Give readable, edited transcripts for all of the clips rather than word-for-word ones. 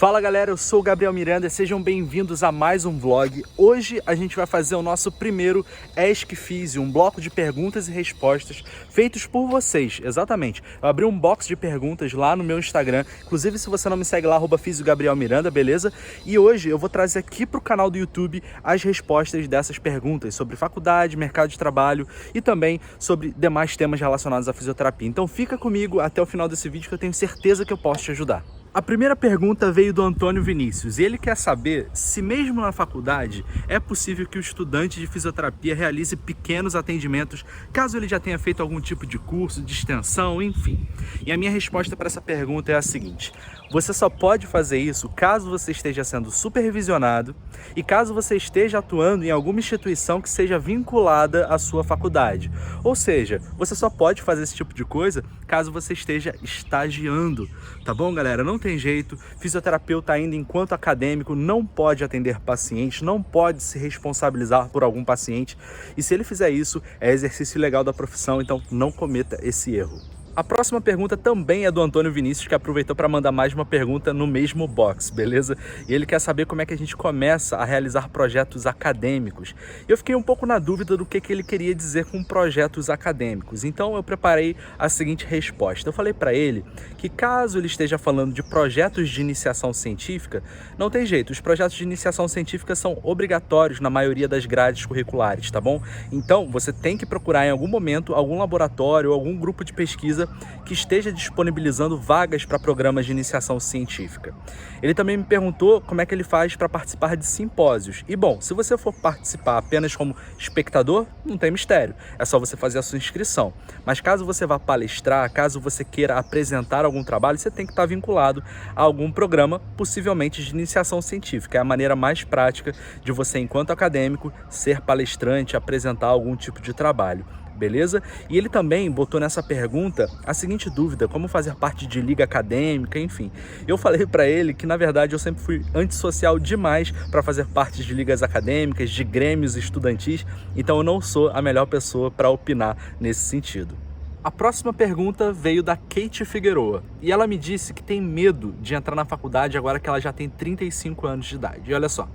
Fala galera, eu sou o Gabriel Miranda e sejam bem-vindos a mais um vlog. Hoje a gente vai fazer o nosso primeiro Ask Physio, um bloco de perguntas e respostas feitos por vocês, exatamente. Eu abri um box de perguntas lá no meu Instagram, inclusive se você não me segue lá, @PhysioGabrielMiranda, beleza? E hoje eu vou trazer aqui pro canal do YouTube as respostas dessas perguntas sobre faculdade, mercado de trabalho e também sobre demais temas relacionados à fisioterapia. Então fica comigo até o final desse vídeo que eu tenho certeza que eu posso te ajudar. A primeira pergunta veio do Antônio Vinícius e ele quer saber se mesmo na faculdade é possível que o estudante de fisioterapia realize pequenos atendimentos caso ele já tenha feito algum tipo de curso, de extensão, enfim. E a minha resposta para essa pergunta é a seguinte: você só pode fazer isso caso você esteja sendo supervisionado e caso você esteja atuando em alguma instituição que seja vinculada à sua faculdade. Ou seja, você só pode fazer esse tipo de coisa caso você esteja estagiando, tá bom, galera? Não tem jeito, fisioterapeuta ainda enquanto acadêmico não pode atender pacientes, não pode se responsabilizar por algum paciente e se ele fizer isso é exercício ilegal da profissão, então não cometa esse erro. A próxima pergunta também é do Antônio Vinícius, que aproveitou para mandar mais uma pergunta no mesmo box, beleza? E ele quer saber como é que a gente começa a realizar projetos acadêmicos. Eu fiquei um pouco na dúvida do que ele queria dizer com projetos acadêmicos, então eu preparei a seguinte resposta. Eu falei para ele que caso ele esteja falando de projetos de iniciação científica, não tem jeito, os projetos de iniciação científica são obrigatórios na maioria das grades curriculares, tá bom? Então você tem que procurar em algum momento algum laboratório ou algum grupo de pesquisa que esteja disponibilizando vagas para programas de iniciação científica. Ele também me perguntou como é que ele faz para participar de simpósios. E bom, se você for participar apenas como espectador, não tem mistério, é só você fazer a sua inscrição. Mas caso você vá palestrar, caso você queira apresentar algum trabalho, você tem que estar vinculado a algum programa, possivelmente de iniciação científica. É a maneira mais prática de você, enquanto acadêmico, ser palestrante, apresentar algum tipo de trabalho. Beleza? E ele também botou nessa pergunta a seguinte dúvida: como fazer parte de liga acadêmica, enfim. Eu falei para ele que na verdade eu sempre fui antissocial demais para fazer parte de ligas acadêmicas, de grêmios estudantis, então eu não sou a melhor pessoa para opinar nesse sentido. A próxima pergunta veio da Kate Figueroa e ela me disse que tem medo de entrar na faculdade agora que ela já tem 35 anos de idade. E olha só,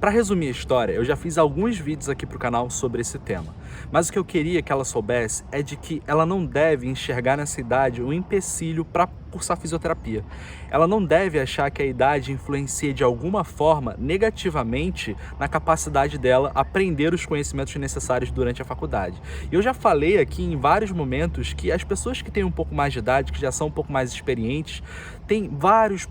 para resumir a história, eu já fiz alguns vídeos aqui pro canal sobre esse tema, mas o que eu queria que ela soubesse é de que ela não deve enxergar nessa idade um empecilho para cursar fisioterapia. Ela não deve achar que a idade influencia de alguma forma negativamente na capacidade dela aprender os conhecimentos necessários durante a faculdade. Eu já falei aqui em vários momentos que as pessoas que têm um pouco mais de idade, que já são um pouco mais experientes, têm vários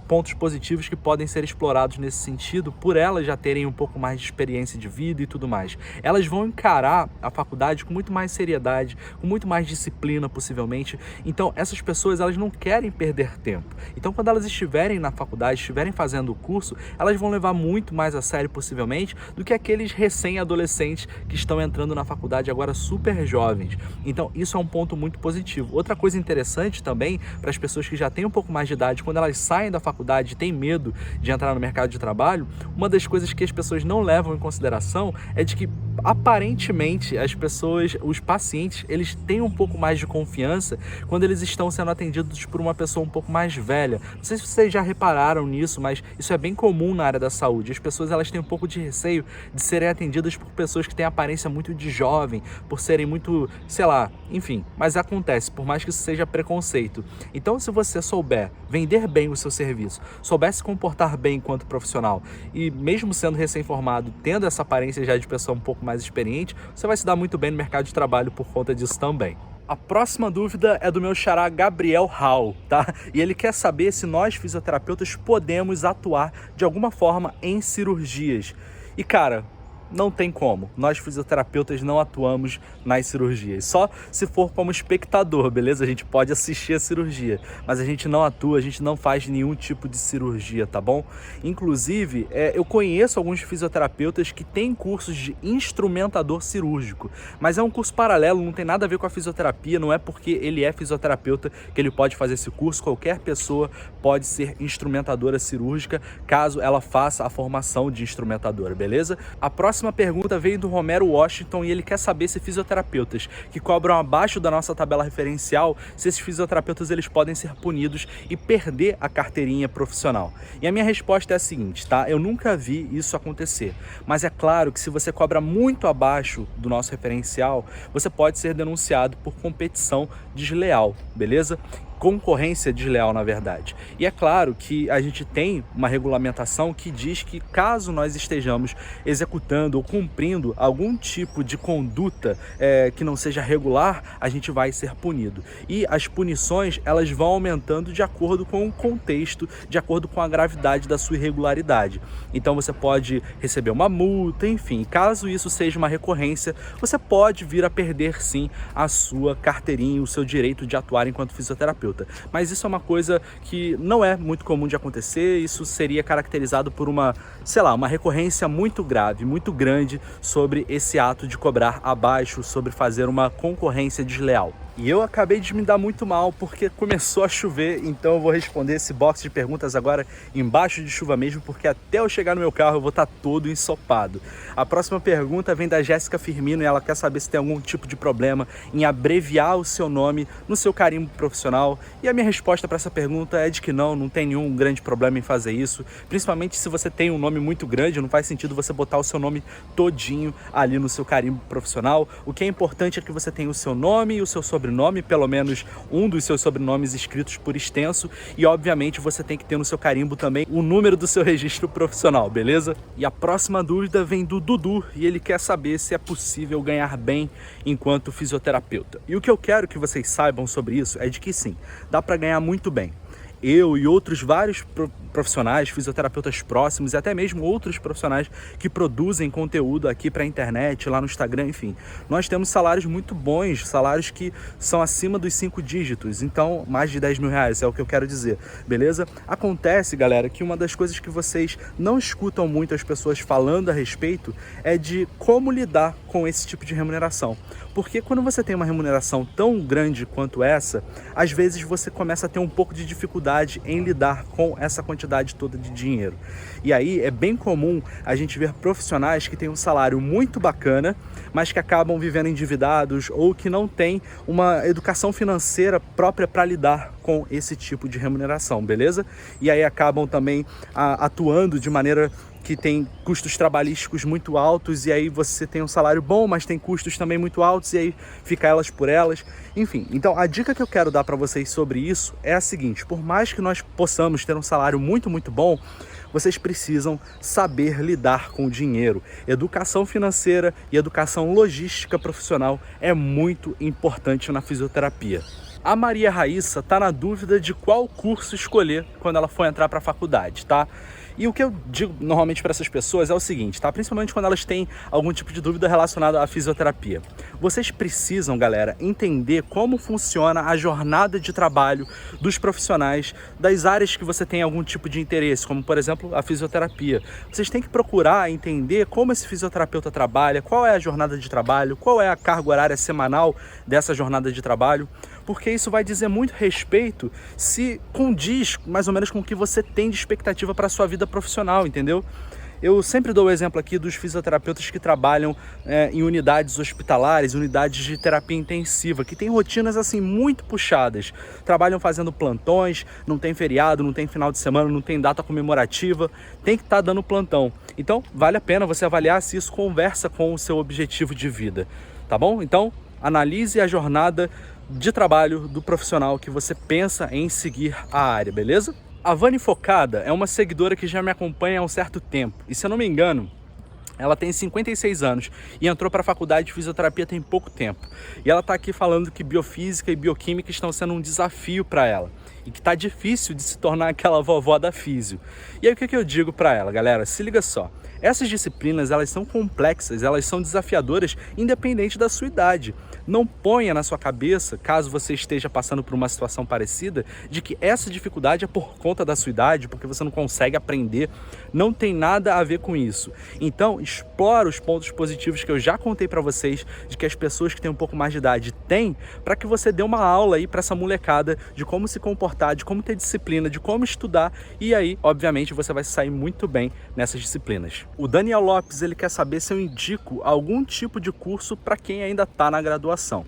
pontos positivos que podem ser explorados nesse sentido por elas já terem um pouco mais de experiência de vida e tudo mais. Elas vão encarar a faculdade com muito mais seriedade, com muito mais disciplina possivelmente. Então essas pessoas, elas não querem perder tempo. Então quando elas estiverem na faculdade, estiverem fazendo o curso, elas vão levar muito mais a sério possivelmente do que aqueles recém-adolescentes que estão entrando na faculdade agora super jovens. Então isso é um ponto muito positivo. Outra coisa interessante também para as pessoas que já têm um pouco mais de idade, quando elas saem da faculdade e têm medo de entrar no mercado de trabalho, uma das coisas que as pessoas não levam em consideração é de que aparentemente as pessoas, os pacientes, eles têm um pouco mais de confiança quando eles estão sendo atendidos por uma pessoa um pouco mais velha. Não sei se vocês já repararam nisso, mas isso é bem comum na área da saúde. As pessoas, elas têm um pouco de receio de serem atendidas por pessoas que têm aparência muito de jovem, por serem muito, sei lá, enfim, mas acontece, por mais que isso seja preconceito. Então, se você souber vender bem o seu serviço, souber se comportar bem enquanto profissional e mesmo sendo recém-formado, tendo essa aparência já de pessoa um pouco mais experiente, você vai se dar muito bem no mercado de trabalho por conta disso também. A próxima dúvida é do meu xará Gabriel Hall, tá? E ele quer saber se nós fisioterapeutas podemos atuar de alguma forma em cirurgias. E cara, não tem como, nós fisioterapeutas não atuamos nas cirurgias, só se for como espectador, beleza? A gente pode assistir a cirurgia, mas a gente não atua, a gente não faz nenhum tipo de cirurgia, tá bom? Inclusive, eu conheço alguns fisioterapeutas que têm cursos de instrumentador cirúrgico, mas é um curso paralelo, não tem nada a ver com a fisioterapia, não é porque ele é fisioterapeuta que ele pode fazer esse curso, qualquer pessoa pode ser instrumentadora cirúrgica, caso ela faça a formação de instrumentadora, beleza? A próxima próxima pergunta veio do Romero Washington e ele quer saber se fisioterapeutas que cobram abaixo da nossa tabela referencial, se esses fisioterapeutas eles podem ser punidos e perder a carteirinha profissional. E a minha resposta é a seguinte, tá? Eu nunca vi isso acontecer, mas é claro que se você cobra muito abaixo do nosso referencial, você pode ser denunciado por competição desleal, beleza? Concorrência desleal, na verdade. E é claro que a gente tem uma regulamentação que diz que caso nós estejamos executando ou cumprindo algum tipo de conduta que não seja regular, a gente vai ser punido. E as punições, elas vão aumentando de acordo com o contexto, de acordo com a gravidade da sua irregularidade. Então você pode receber uma multa, enfim, caso isso seja uma recorrência, você pode vir a perder sim a sua carteirinha, o seu direito de atuar enquanto fisioterapeuta. Mas isso é uma coisa que não é muito comum de acontecer, isso seria caracterizado por uma recorrência muito grave, muito grande sobre esse ato de cobrar abaixo, sobre fazer uma concorrência desleal. E eu acabei de me dar muito mal porque começou a chover, então eu vou responder esse box de perguntas agora embaixo de chuva mesmo, porque até eu chegar no meu carro eu vou estar todo ensopado. A próxima pergunta vem da Jéssica Firmino e ela quer saber se tem algum tipo de problema em abreviar o seu nome no seu carimbo profissional. E a minha resposta para essa pergunta é de que não tem nenhum grande problema em fazer isso, principalmente se você tem um nome muito grande, não faz sentido você botar o seu nome todinho ali no seu carimbo profissional. O que é importante é que você tenha o seu nome e o seu sobrenome, pelo menos um dos seus sobrenomes escritos por extenso, e obviamente você tem que ter no seu carimbo também o número do seu registro profissional, beleza? E a próxima dúvida vem do Dudu e ele quer saber se é possível ganhar bem enquanto fisioterapeuta. E o que eu quero que vocês saibam sobre isso é de que sim, dá para ganhar muito bem. Eu e outros vários profissionais, fisioterapeutas próximos e até mesmo outros profissionais que produzem conteúdo aqui para a internet, lá no Instagram, enfim. Nós temos salários muito bons, salários que são acima dos 5 dígitos, então mais de 10 mil reais é o que eu quero dizer, beleza? Acontece, galera, que uma das coisas que vocês não escutam muito as pessoas falando a respeito é de como lidar com esse tipo de remuneração. Porque quando você tem uma remuneração tão grande quanto essa, às vezes você começa a ter um pouco de dificuldade em lidar com essa quantidade toda de dinheiro. E aí é bem comum a gente ver profissionais que têm um salário muito bacana, mas que acabam vivendo endividados ou que não têm uma educação financeira própria para lidar com esse tipo de remuneração, beleza? E aí acabam também atuando de maneira que tem custos trabalhísticos muito altos, e aí você tem um salário bom, mas tem custos também muito altos, e aí fica elas por elas. Enfim, então a dica que eu quero dar para vocês sobre isso é a seguinte: por mais que nós possamos ter um salário muito bom, vocês precisam saber lidar com o dinheiro. Educação financeira e educação logística profissional é muito importante na fisioterapia. A Maria Raíssa está na dúvida de qual curso escolher quando ela for entrar para a faculdade, tá? E o que eu digo normalmente para essas pessoas é o seguinte, tá? Principalmente quando elas têm algum tipo de dúvida relacionada à fisioterapia. Vocês precisam, galera, entender como funciona a jornada de trabalho dos profissionais das áreas que você tem algum tipo de interesse, como, por exemplo, a fisioterapia. Vocês têm que procurar entender como esse fisioterapeuta trabalha, qual é a jornada de trabalho, qual é a carga horária semanal dessa jornada de trabalho, porque isso vai dizer muito respeito se condiz mais ou menos com o que você tem de expectativa para a sua vida profissional, entendeu? Eu sempre dou o exemplo aqui dos fisioterapeutas que trabalham em unidades hospitalares, unidades de terapia intensiva, que têm rotinas assim muito puxadas. Trabalham fazendo plantões, não tem feriado, não tem final de semana, não tem data comemorativa, tem que estar dando plantão. Então, vale a pena você avaliar se isso conversa com o seu objetivo de vida, tá bom? Então, analise a jornada de trabalho do profissional que você pensa em seguir a área, beleza? A Vani Focada é uma seguidora que já me acompanha há um certo tempo e, se eu não me engano, ela tem 56 anos e entrou para a faculdade de fisioterapia tem pouco tempo. E ela está aqui falando que biofísica e bioquímica estão sendo um desafio para ela e que tá difícil de se tornar aquela vovó da físio. E aí o que eu digo para ela, galera? Se liga só. Essas disciplinas, elas são complexas, elas são desafiadoras independente da sua idade. Não ponha na sua cabeça, caso você esteja passando por uma situação parecida, de que essa dificuldade é por conta da sua idade, porque você não consegue aprender. Não tem nada a ver com isso. Então, explora os pontos positivos que eu já contei para vocês, de que as pessoas que têm um pouco mais de idade têm, para que você dê uma aula aí para essa molecada de como se comportar portar, de como ter disciplina, de como estudar, e aí, obviamente, você vai sair muito bem nessas disciplinas. O Daniel Lopes, ele quer saber se eu indico algum tipo de curso para quem ainda está na graduação.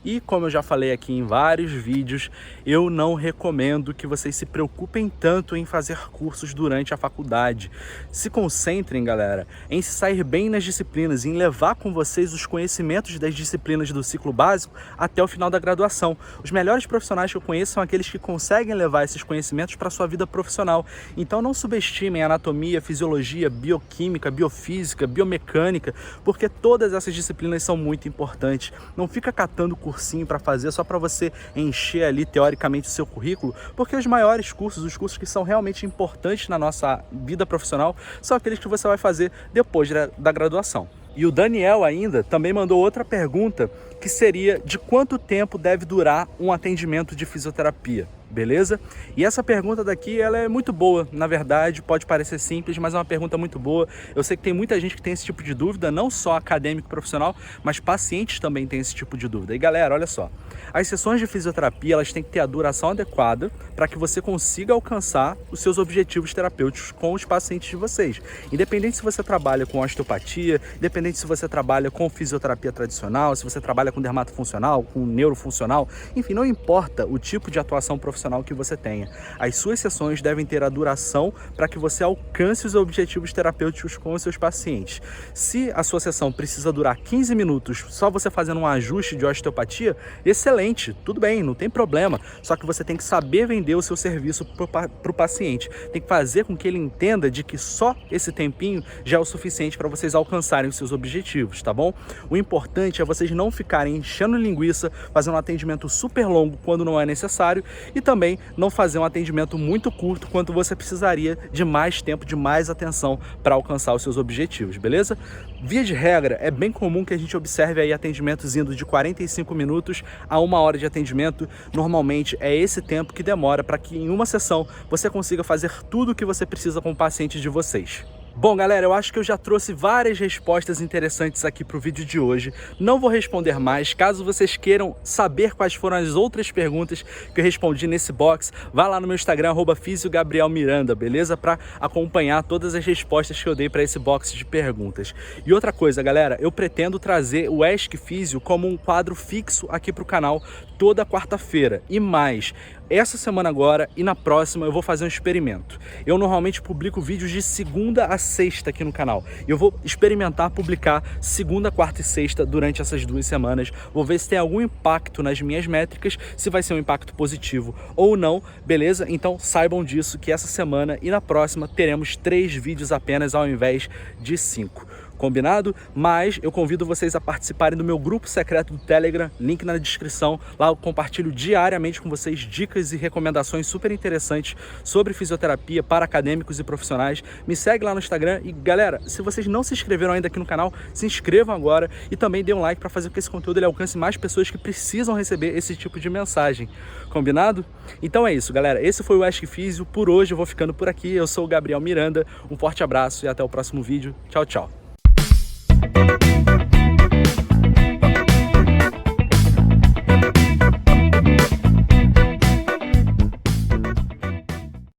E como eu já falei aqui em vários vídeos, eu não recomendo que vocês se preocupem tanto em fazer cursos durante a faculdade. Se concentrem, galera, em se sair bem nas disciplinas, em levar com vocês os conhecimentos das disciplinas do ciclo básico até o final da graduação. Os melhores profissionais que eu conheço são aqueles que conseguem levar esses conhecimentos para a sua vida profissional. Então não subestimem anatomia, fisiologia, bioquímica, biofísica, biomecânica, porque todas essas disciplinas são muito importantes. Não fica catando cursinho para fazer só para você encher ali teoricamente o seu currículo, porque os maiores cursos, os cursos que são realmente importantes na nossa vida profissional, são aqueles que você vai fazer depois da graduação. E o Daniel ainda também mandou outra pergunta, que seria de quanto tempo deve durar um atendimento de fisioterapia, beleza? E essa pergunta daqui, ela é muito boa, na verdade, pode parecer simples, mas é uma pergunta muito boa. Eu sei que tem muita gente que tem esse tipo de dúvida, não só acadêmico e profissional, mas pacientes também têm esse tipo de dúvida. E galera, olha só, as sessões de fisioterapia, elas têm que ter a duração adequada para que você consiga alcançar os seus objetivos terapêuticos com os pacientes de vocês. Independente se você trabalha com osteopatia, independente se você trabalha com fisioterapia tradicional, se você trabalha com dermatofuncional, com neurofuncional, enfim, não importa o tipo de atuação profissional que você tenha. As suas sessões devem ter a duração para que você alcance os objetivos terapêuticos com os seus pacientes. Se a sua sessão precisa durar 15 minutos, só você fazendo um ajuste de osteopatia, excelente, tudo bem, não tem problema. Só que você tem que saber vender o seu serviço para o paciente. Tem que fazer com que ele entenda de que só esse tempinho já é o suficiente para vocês alcançarem os seus objetivos, tá bom? O importante é vocês não ficarem enchendo linguiça, fazendo um atendimento super longo quando não é necessário e também não fazer um atendimento muito curto quando você precisaria de mais tempo, de mais atenção para alcançar os seus objetivos, beleza? Via de regra, é bem comum que a gente observe aí atendimentos indo de 45 minutos a 1 hora de atendimento. Normalmente é esse tempo que demora para que em uma sessão você consiga fazer tudo o que você precisa com o paciente de vocês. Bom, galera, eu acho que eu já trouxe várias respostas interessantes aqui para o vídeo de hoje. Não vou responder mais. Caso vocês queiram saber quais foram as outras perguntas que eu respondi nesse box, vá lá no meu Instagram, @fisiogabrielmiranda, beleza? Para acompanhar todas as respostas que eu dei para esse box de perguntas. E outra coisa, galera, eu pretendo trazer o Ask Physio como um quadro fixo aqui para o canal toda quarta-feira. E mais, essa semana agora e na próxima eu vou fazer um experimento. Eu normalmente publico vídeos de segunda a sexta aqui no canal. Eu vou experimentar publicar segunda, quarta e sexta durante essas 2 semanas. Vou ver se tem algum impacto nas minhas métricas, se vai ser um impacto positivo ou não, beleza? Então saibam disso, que essa semana e na próxima teremos 3 vídeos apenas ao invés de 5. Combinado? Mas eu convido vocês a participarem do meu grupo secreto do Telegram, link na descrição. Lá eu compartilho diariamente com vocês dicas e recomendações super interessantes sobre fisioterapia para acadêmicos e profissionais. Me segue lá no Instagram e, galera, se vocês não se inscreveram ainda aqui no canal, se inscrevam agora e também dê um like para fazer com que esse conteúdo ele alcance mais pessoas que precisam receber esse tipo de mensagem. Combinado? Então é isso, galera. Esse foi o Ask Physio. Por hoje eu vou ficando por aqui. Eu sou o Gabriel Miranda. Um forte abraço e até o próximo vídeo. Tchau, tchau.